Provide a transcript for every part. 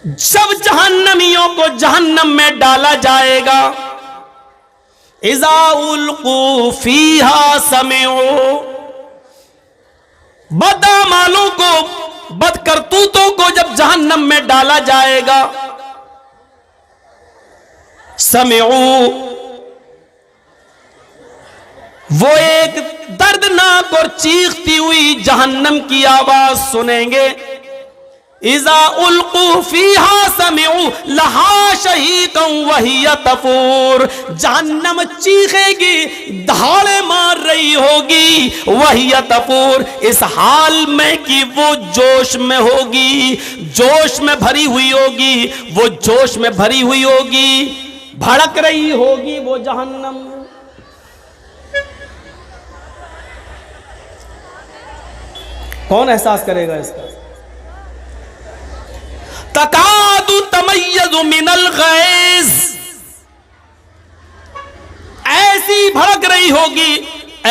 جب جہنمیوں کو جہنم میں ڈالا جائے گا، اذا القوا فیہا سمعوا، بدعمالوں کو، بد کرتوتوں کو جب جہنم میں ڈالا جائے گا، سمعوا، وہ ایک دردناک اور چیختی ہوئی جہنم کی آواز سنیں گے، اذا القوا فیہا سمعوا لہا شہیقا وہی تفور، جہنم چیخے گی، دہاڑے مار رہی ہوگی، وہی تفور، اس حال میں کہ وہ جوش میں ہوگی، جوش میں بھری ہوئی ہوگی، وہ جوش میں بھری ہوئی ہوگی، بھڑک رہی ہوگی وہ جہنم۔ کون احساس کرے گا اس کا؟ تکاد تمیز من الغیظ، ایسی بھڑک رہی ہوگی،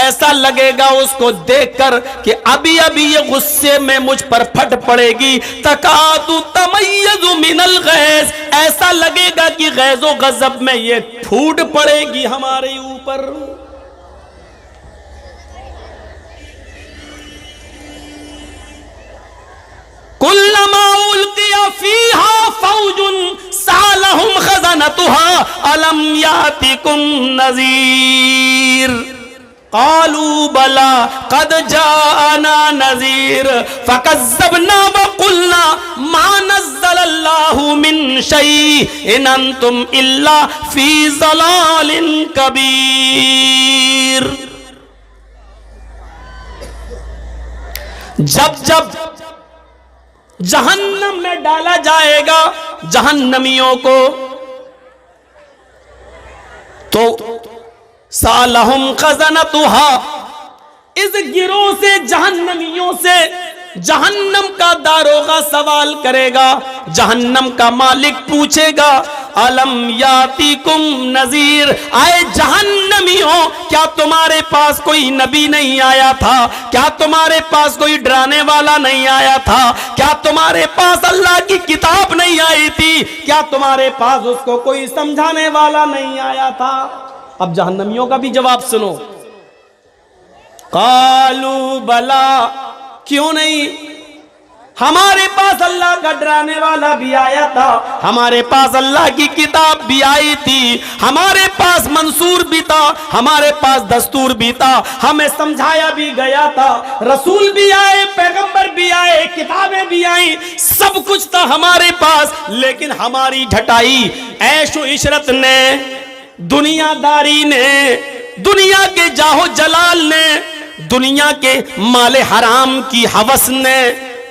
ایسا لگے گا اس کو دیکھ کر کہ ابھی ابھی یہ غصے میں مجھ پر پھٹ پڑے گی۔ تکاد تمیز من الغیظ، ایسا لگے گا کہ غیظ و غضب میں یہ پھوٹ پڑے گی ہمارے اوپر۔ کلما القی فیہا فوج سألہم خزنتها الم یاتکم نذیر قالوا بلی قد جاءنا نذیر فکذبنا وقلنا ما نزل اللہ من شیء ان انتم الا فی ضلال کبیر۔ جب جہنم میں ڈالا جائے گا جہنمیوں کو، تو سالہم خزنتها، اس گروہ سے جہنمیوں سے جہنم کا داروغہ سوال کرے گا، جہنم کا مالک پوچھے گا الم یاتیکم نذیر، آئے جہنمیوں کیا تمہارے پاس کوئی نبی نہیں آیا تھا؟ کیا تمہارے پاس کوئی ڈرانے والا نہیں آیا تھا؟ کیا تمہارے پاس اللہ کی کتاب نہیں آئی تھی؟ کیا تمہارے پاس اس کو کوئی سمجھانے والا نہیں آیا تھا؟ اب جہنمیوں کا بھی جواب سنو، قالوا بلا، کیوں نہیں؟ ہمارے پاس اللہ کا ڈرانے والا بھی آیا تھا، ہمارے پاس اللہ کی کتاب بھی آئی تھی، ہمارے پاس منصور بھی تھا، ہمارے پاس دستور بھی تھا، ہمیں سمجھایا بھی گیا تھا، رسول بھی آئے، پیغمبر بھی آئے، کتابیں بھی آئیں، سب کچھ تھا ہمارے پاس، لیکن ہماری ڈھٹائی عیش و عشرت نے، دنیا داری نے، دنیا کے جاہ و جلال نے، دنیا کے مال حرام کی ہوس نے،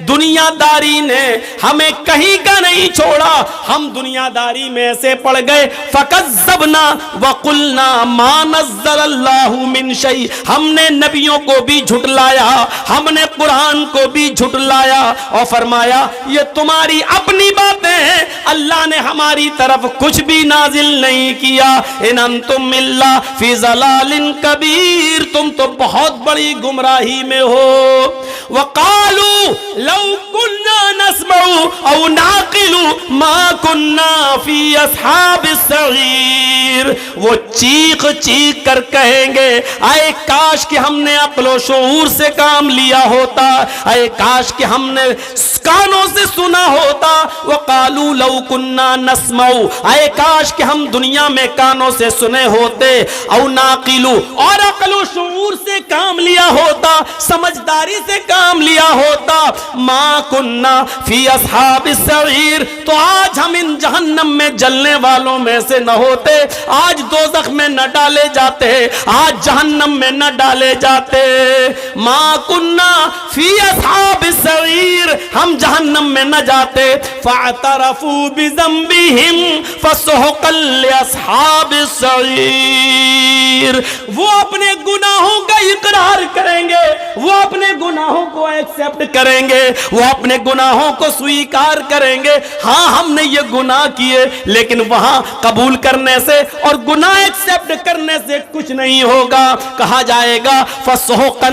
دنیا داری نے ہمیں کہیں کا نہیں چھوڑا، ہم دنیا داری میں سے پڑ گئے۔ فَكَذَّبْنَا وَقُلْنَا مَا نَزَّلَ اللَّهُ مِن شَيْءٍ، ہم نے نبیوں کو بھی جھٹلایا، ہم نے قرآن کو بھی جھٹلایا اور فرمایا یہ تمہاری اپنی باتیں ہیں، اللہ نے ہماری طرف کچھ بھی نازل نہیں کیا۔ ان انتم الا فی ضلال کبیر، تم تو بہت بڑی گمراہی میں ہو۔ وقالوا لو كنا نسمع او نعقل ما كنا في اصحاب السعیر، وہ چیخ چیخ کر کہیں گے اے کاش کہ ہم نے عقل و شعور سے کام لیا ہوتا، اے کاش کہ ہم نے کانوں سے سنا ہوتا۔ وقالوا لو كنا نسمع، اے کاش کہ ہم دنیا میں کانوں سے سنے ہوتے، او نعقل، اور عقل و شعور سے کام لیا ہوتا، سمجھداری سے کام لیا ہوتا، ما کننا فی اصحاب السعیر، تو آج ہم ان جہنم میں جلنے والوں میں سے نہ ہوتے، آج دوزخ میں نہ ڈالے جاتے، آج جہنم میں نہ ڈالے جاتے۔ ما کننا فی اصحاب السعیر، ہم جہنم میں نہ جاتے۔ فاعترفوا بذنبہم فسحقا لاصحاب السعیر، وہ اپنے گناہوں کا اقرار کریں گے، وہ اپنے گناہوں کو ایکسپٹ کریں گے، وہ اپنے گناہوں کو سویکار کریں گے، ہاں ہم نے یہ گناہ کیے، لیکن وہاں قبول کرنے سے اور گناہ ایکسپٹ کرنے سے کچھ نہیں ہوگا۔ کہا جائے گا فسحقا،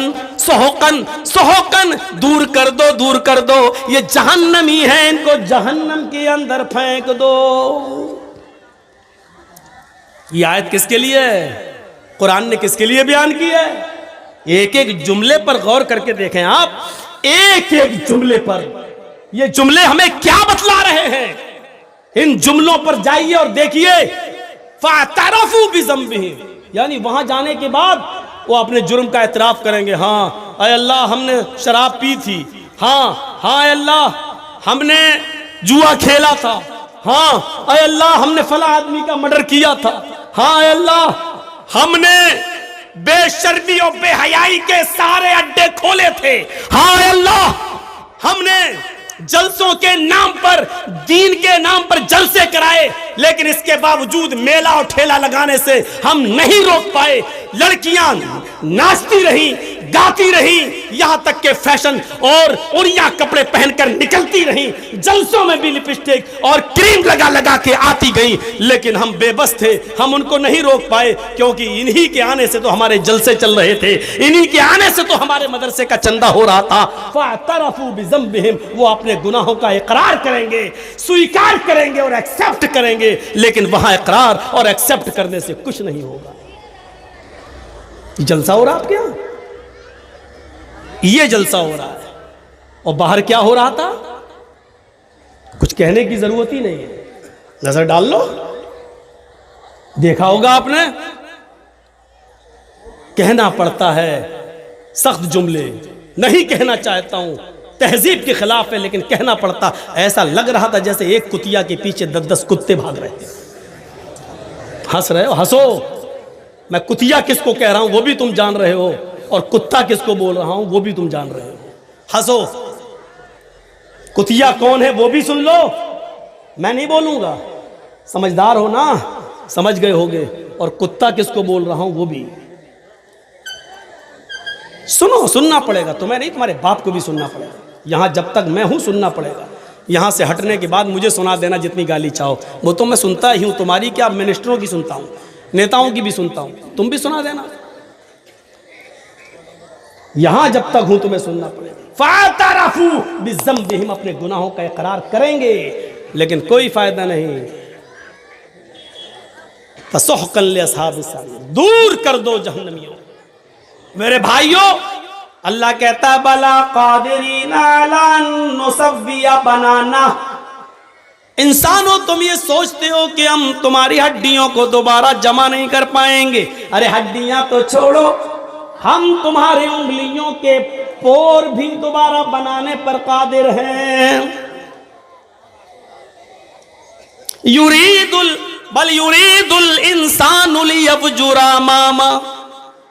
سحقن سحقن، دور کر دو دور کر دو، یہ جہنمی ہیں، ان کو جہنم کے اندر پھینک دو۔ یہ آیت کس کے لیے ہے؟ قرآن نے کس کے لیے بیان کی ہے؟ ایک ایک جملے پر غور کر کے دیکھیں آپ، ایک ایک جملے پر، یہ جملے ہمیں کیا بتلا رہے ہیں؟ ان جملوں پر جائیے اور دیکھیے، فَاعْتَرَفُوا بِذَنبِهِمْ، یعنی وہاں جانے کے بعد وہ اپنے جرم کا اعتراف کریں گے۔ ہاں اے اللہ ہم نے شراب پی تھی، ہاں اے اللہ ہم نے جوا کھیلا تھا، ہاں اے اللہ ہم نے فلاں آدمی کا مرڈر کیا تھا، ہاں اے اللہ ہم نے بے شرمی اور بے حیائی کے سارے اڈے کھولے تھے، ہاں اے اللہ ہم نے جلسوں کے نام پر، دین کے نام پر جلسے کرائے، لیکن اس کے باوجود میلہ اور ٹھیلا لگانے سے ہم نہیں روک پائے۔ لڑکیاں ناچتی رہیں، گاتی رہیں، یہاں تک کہ فیشن اور اڑیا کپڑے پہن کر نکلتی رہیں، جلسوں میں بھی لپسٹک اور کریم لگا لگا کے آتی گئیں، لیکن ہم بے بس تھے، ہم ان کو نہیں روک پائے، کیونکہ انہی کے آنے سے تو ہمارے جلسے چل رہے تھے، انہی کے آنے سے تو ہمارے مدرسے کا چندہ ہو رہا تھا۔ فَاعْتَرَفُوا بِذَنبِهِمْ، وہ اپنے گناہوں کا اقرار کریں گے، سویکار کریں گے اور ایکسپٹ کریں گے، لیکن وہاں اقرار اور ایکسپٹ کرنے سے کچھ نہیں ہوگا۔ جلسہ ہو رہا آپ کے یہاں؟ یہ جلسہ ہو رہا ہے، اور باہر کیا ہو رہا تھا؟ کچھ کہنے کی ضرورت ہی نہیں ہے، نظر ڈال لو، دیکھا ہوگا آپ نے، کہنا پڑتا ہے سخت جملے، نہیں کہنا چاہتا ہوں، تہذیب کے خلاف ہے، لیکن کہنا پڑتا۔ ایسا لگ رہا تھا جیسے ایک کتیا کے پیچھے 10 کتے بھاگ رہے تھے۔ ہنس رہے ہو؟ ہنسو، میں کتیا کس کو کہہ رہا ہوں وہ بھی تم جان رہے ہو، اور کتا کس کو بول رہا ہوں وہ بھی تم جان رہے ہو۔ ہنسو، کتیا کون ہے وہ بھی سن لو، میں نہیں بولوں گا، سمجھدار ہو نا، سمجھ گئے ہوگے، اور کتا کس کو بول رہا ہوں وہ بھی سنو، سننا پڑے گا، تمہیں نہیں، تمہارے باپ کو بھی سننا پڑے گا، یہاں جب تک میں ہوں سننا پڑے گا، یہاں سے ہٹنے کے بعد مجھے سنا دینا جتنی گالی چاہو، وہ تو میں سنتا ہی ہوں، تمہاری کیا، منسٹروں کی سنتا ہوں، نیتاؤں کی بھی سنتا ہوں، تم بھی سنا دینا، یہاں جب تک ہوں تمہیں سننا پڑے گا۔ فَاعْتَرَفُوا بِذَنبِهِمْ، اپنے گناہوں کا اقرار کریں گے، لیکن کوئی فائدہ نہیں۔ فَسُحْقًا لِّأَصْحَابِ السَّعِيرِ، دور کر دو جہنمیوں۔ میرے بھائیوں، اللہ کہتا ہے بَلَا قَادِرِينَ عَلَىٰ أَن نُّسَوِّيَ بَنَانَهُ، انسانوں تم یہ سوچتے ہو کہ ہم تمہاری ہڈیوں کو دوبارہ جمع نہیں کر پائیں گے، ارے ہڈیاں تو چھوڑو، ہم تمہارے انگلیوں کے پور بھی دوبارہ بنانے پر قادر ہیں۔ بل یرید الانسان لیفجر امامہ،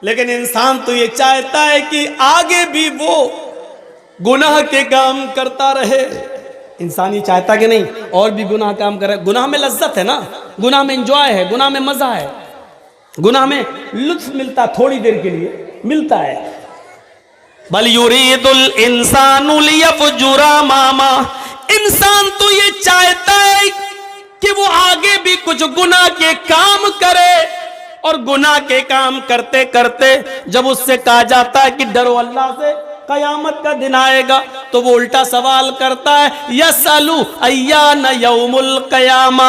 لیکن انسان تو یہ چاہتا ہے کہ آگے بھی وہ گناہ کے کام کرتا رہے۔ انسان یہ چاہتا کہ نہیں اور بھی گناہ کام کرے، گناہ میں لذت ہے نا، گناہ میں انجوائے ہے، گناہ میں مزہ ہے، گناہ میں لطف ملتا، تھوڑی دیر کے لیے ملتا ہے۔ بل یرید الانسان لیفجر امامہ، انسان تو یہ چاہتا ہے کہ وہ آگے بھی کچھ گناہ کے کام کرے، اور گناہ کے کام کرتے کرتے جب اس سے کہا جاتا ہے کہ ڈرو اللہ سے، قیامت کا دن آئے گا، تو وہ الٹا سوال کرتا ہے یسألُ ایان یوم القیامہ۔